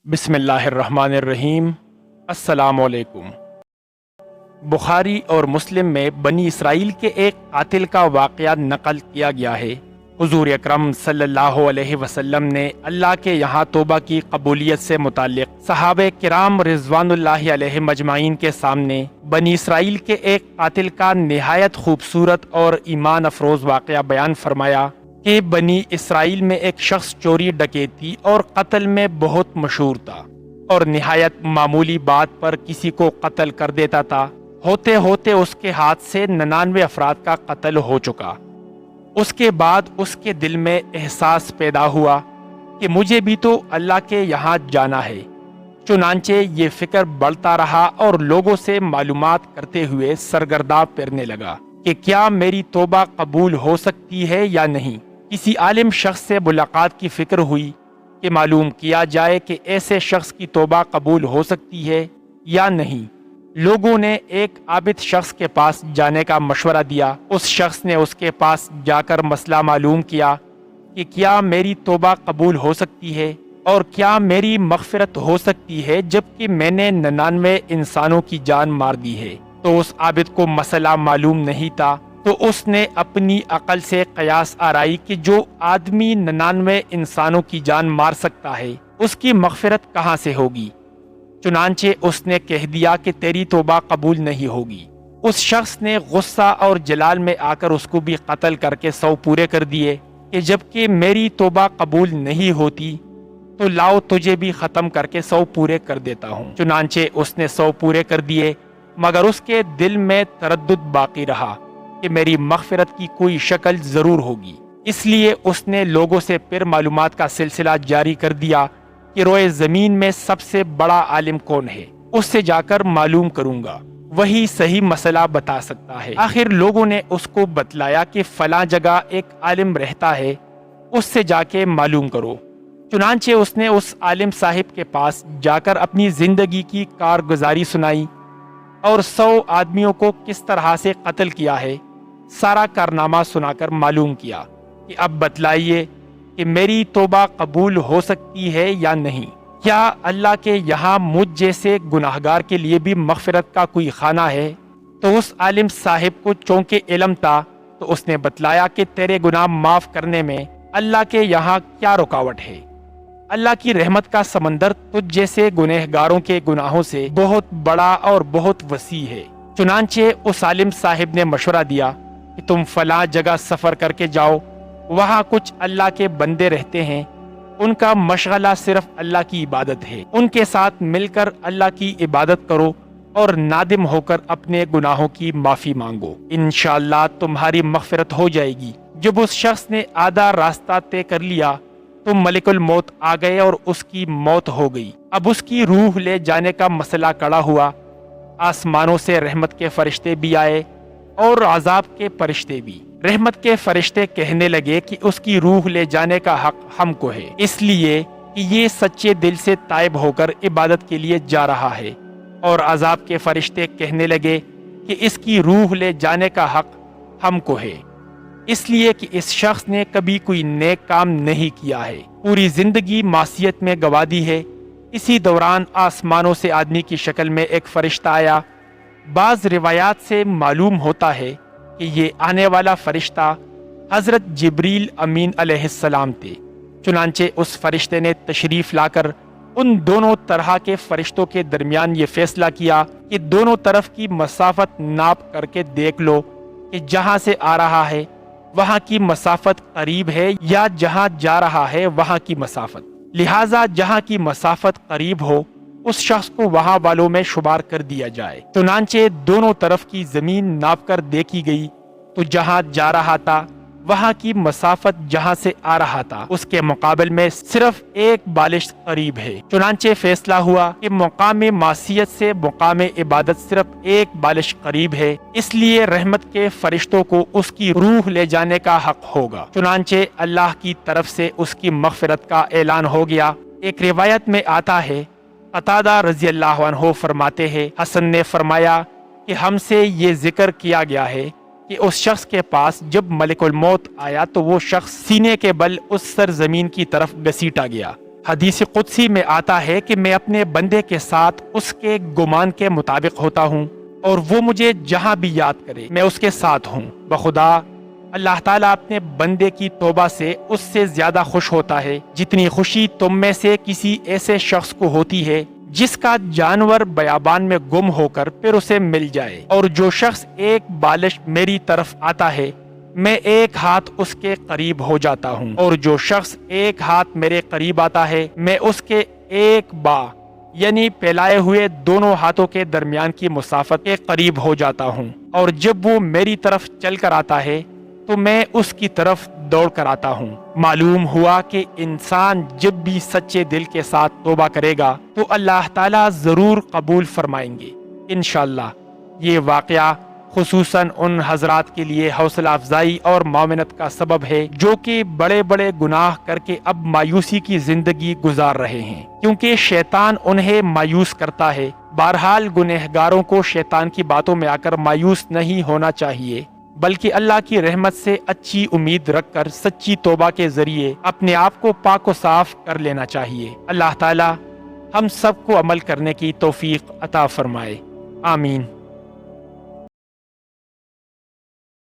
بسم اللہ الرحمن الرحیم۔ السلام علیکم۔ بخاری اور مسلم میں بنی اسرائیل کے ایک قاتل کا واقعہ نقل کیا گیا ہے۔ حضور اکرم صلی اللہ علیہ وسلم نے اللہ کے یہاں توبہ کی قبولیت سے متعلق صحابہ کرام رضوان اللہ علیہ مجمعین کے سامنے بنی اسرائیل کے ایک قاتل کا نہایت خوبصورت اور ایمان افروز واقعہ بیان فرمایا کہ بنی اسرائیل میں ایک شخص چوری ڈکیتی اور قتل میں بہت مشہور تھا اور نہایت معمولی بات پر کسی کو قتل کر دیتا تھا۔ ہوتے ہوتے اس کے ہاتھ سے 99 افراد کا قتل ہو چکا۔ اس کے بعد اس کے دل میں احساس پیدا ہوا کہ مجھے بھی تو اللہ کے یہاں جانا ہے۔ چنانچہ یہ فکر بڑھتا رہا اور لوگوں سے معلومات کرتے ہوئے سرگرداں پھرنے لگا کہ کیا میری توبہ قبول ہو سکتی ہے یا نہیں۔ کسی عالم شخص سے ملاقات کی فکر ہوئی کہ معلوم کیا جائے کہ ایسے شخص کی توبہ قبول ہو سکتی ہے یا نہیں۔ لوگوں نے ایک عابد شخص کے پاس جانے کا مشورہ دیا۔ اس شخص نے اس کے پاس جا کر مسئلہ معلوم کیا کہ کیا میری توبہ قبول ہو سکتی ہے اور کیا میری مغفرت ہو سکتی ہے جبکہ میں نے 99 انسانوں کی جان مار دی ہے۔ تو اس عابد کو مسئلہ معلوم نہیں تھا، تو اس نے اپنی عقل سے قیاس آرائی کہ جو آدمی 99 انسانوں کی جان مار سکتا ہے اس کی مغفرت کہاں سے ہوگی۔ چنانچہ اس نے کہہ دیا کہ تیری توبہ قبول نہیں ہوگی۔ اس شخص نے غصہ اور جلال میں آ کر اس کو بھی قتل کر کے 100 پورے کر دیے کہ جبکہ میری توبہ قبول نہیں ہوتی تو لاؤ تجھے بھی ختم کر کے 100 پورے کر دیتا ہوں۔ چنانچہ اس نے 100 پورے کر دیے، مگر اس کے دل میں تردد باقی رہا کہ میری مغفرت کی کوئی شکل ضرور ہوگی۔ اس لیے اس نے لوگوں سے پھر معلومات کا سلسلہ جاری کر دیا کہ روئے زمین میں سب سے بڑا عالم کون ہے، اس سے جا کر معلوم کروں گا، وہی صحیح مسئلہ بتا سکتا ہے۔ آخر لوگوں نے اس کو بتلایا کہ فلاں جگہ ایک عالم رہتا ہے، اس سے جا کے معلوم کرو۔ چنانچہ اس نے اس عالم صاحب کے پاس جا کر اپنی زندگی کی کارگزاری سنائی اور 100 آدمیوں کو کس طرح سے قتل کیا ہے سارا کارنامہ سنا کر معلوم کیا کہ اب بتلائیے کہ میری توبہ قبول ہو سکتی ہے یا نہیں۔ کیا اللہ کے یہاں مجھ جیسے گناہگار کے لیے بھی مغفرت کا کوئی خانہ ہے؟ تو اس عالم صاحب کو چونکہ علم تھا تو اس نے بتلایا کہ تیرے گناہ معاف کرنے میں اللہ کے یہاں کیا رکاوٹ ہے۔ اللہ کی رحمت کا سمندر تجھ جیسے گنہگاروں کے گناہوں سے بہت بڑا اور بہت وسیع ہے۔ چنانچہ اس عالم صاحب نے مشورہ دیا کہ تم فلاں جگہ سفر کر کے جاؤ، وہاں کچھ اللہ کے بندے رہتے ہیں، ان کا مشغلہ صرف اللہ کی عبادت ہے، ان کے ساتھ مل کر اللہ کی عبادت کرو اور نادم ہو کر اپنے گناہوں کی معافی مانگو، انشاءاللہ تمہاری مغفرت ہو جائے گی۔ جب اس شخص نے آدھا راستہ طے کر لیا تو ملک الموت آ گئے اور اس کی موت ہو گئی۔ اب اس کی روح لے جانے کا مسئلہ کڑا ہوا۔ آسمانوں سے رحمت کے فرشتے بھی آئے اور عذاب کے فرشتے بھی۔ رحمت کے فرشتے کہنے لگے کہ اس کی روح لے جانے کا حق ہم کو ہے، اس لیے کہ یہ سچے دل سے تائب ہو کر عبادت کے لیے جا رہا ہے، اور عذاب کے فرشتے کہنے لگے کہ اس کی روح لے جانے کا حق ہم کو ہے، اس لیے کہ اس شخص نے کبھی کوئی نیک کام نہیں کیا ہے، پوری زندگی معصیت میں گوا دی ہے۔ اسی دوران آسمانوں سے آدمی کی شکل میں ایک فرشتہ آیا۔ بعض روایات سے معلوم ہوتا ہے کہ یہ آنے والا فرشتہ حضرت جبریل امین علیہ السلام تھے۔ چنانچہ اس فرشتے نے تشریف لا کر ان دونوں طرح کے فرشتوں کے درمیان یہ فیصلہ کیا کہ دونوں طرف کی مسافت ناپ کر کے دیکھ لو کہ جہاں سے آ رہا ہے وہاں کی مسافت قریب ہے یا جہاں جا رہا ہے وہاں کی مسافت، لہٰذا جہاں کی مسافت قریب ہو اس شخص کو وہاں والوں میں شمار کر دیا جائے۔ چنانچہ دونوں طرف کی زمین ناپ کر دیکھی گئی تو جہاں جا رہا تھا وہاں کی مسافت جہاں سے آ رہا تھا اس کے مقابل میں صرف ایک بالش قریب ہے۔ چنانچہ فیصلہ ہوا کہ مقام معصیت سے مقام عبادت صرف ایک بالش قریب ہے، اس لیے رحمت کے فرشتوں کو اس کی روح لے جانے کا حق ہوگا۔ چنانچہ اللہ کی طرف سے اس کی مغفرت کا اعلان ہو گیا۔ ایک روایت میں آتا ہے، قتادہ رضی اللہ عنہ فرماتے ہیں، حسن نے فرمایا کہ ہم سے یہ ذکر کیا گیا ہے کہ اس شخص کے پاس جب ملک الموت آیا تو وہ شخص سینے کے بل اس سرزمین کی طرف گھسیٹا گیا۔ حدیث قدسی میں آتا ہے کہ میں اپنے بندے کے ساتھ اس کے گمان کے مطابق ہوتا ہوں اور وہ مجھے جہاں بھی یاد کرے میں اس کے ساتھ ہوں۔ بخدا اللہ تعالیٰ اپنے بندے کی توبہ سے اس سے زیادہ خوش ہوتا ہے جتنی خوشی تم میں سے کسی ایسے شخص کو ہوتی ہے جس کا جانور بیابان میں گم ہو کر پھر اسے مل جائے، اور جو شخص ایک بالش میری طرف آتا ہے میں ایک ہاتھ اس کے قریب ہو جاتا ہوں، اور جو شخص ایک ہاتھ میرے قریب آتا ہے میں اس کے ایک با یعنی پھیلائے ہوئے دونوں ہاتھوں کے درمیان کی مسافت کے قریب ہو جاتا ہوں، اور جب وہ میری طرف چل کر آتا ہے تو میں اس کی طرف دوڑ کر آتا ہوں۔ معلوم ہوا کہ انسان جب بھی سچے دل کے ساتھ توبہ کرے گا تو اللہ تعالیٰ ضرور قبول فرمائیں گے انشاءاللہ۔ یہ واقعہ خصوصاً ان حضرات کے لیے حوصلہ افزائی اور معاونت کا سبب ہے جو کہ بڑے بڑے گناہ کر کے اب مایوسی کی زندگی گزار رہے ہیں، کیونکہ شیطان انہیں مایوس کرتا ہے۔ بہرحال گنہگاروں کو شیطان کی باتوں میں آ کر مایوس نہیں ہونا چاہیے، بلکہ اللہ کی رحمت سے اچھی امید رکھ کر سچی توبہ کے ذریعے اپنے آپ کو پاک و صاف کر لینا چاہیے۔ اللہ تعالی ہم سب کو عمل کرنے کی توفیق عطا فرمائے، آمین۔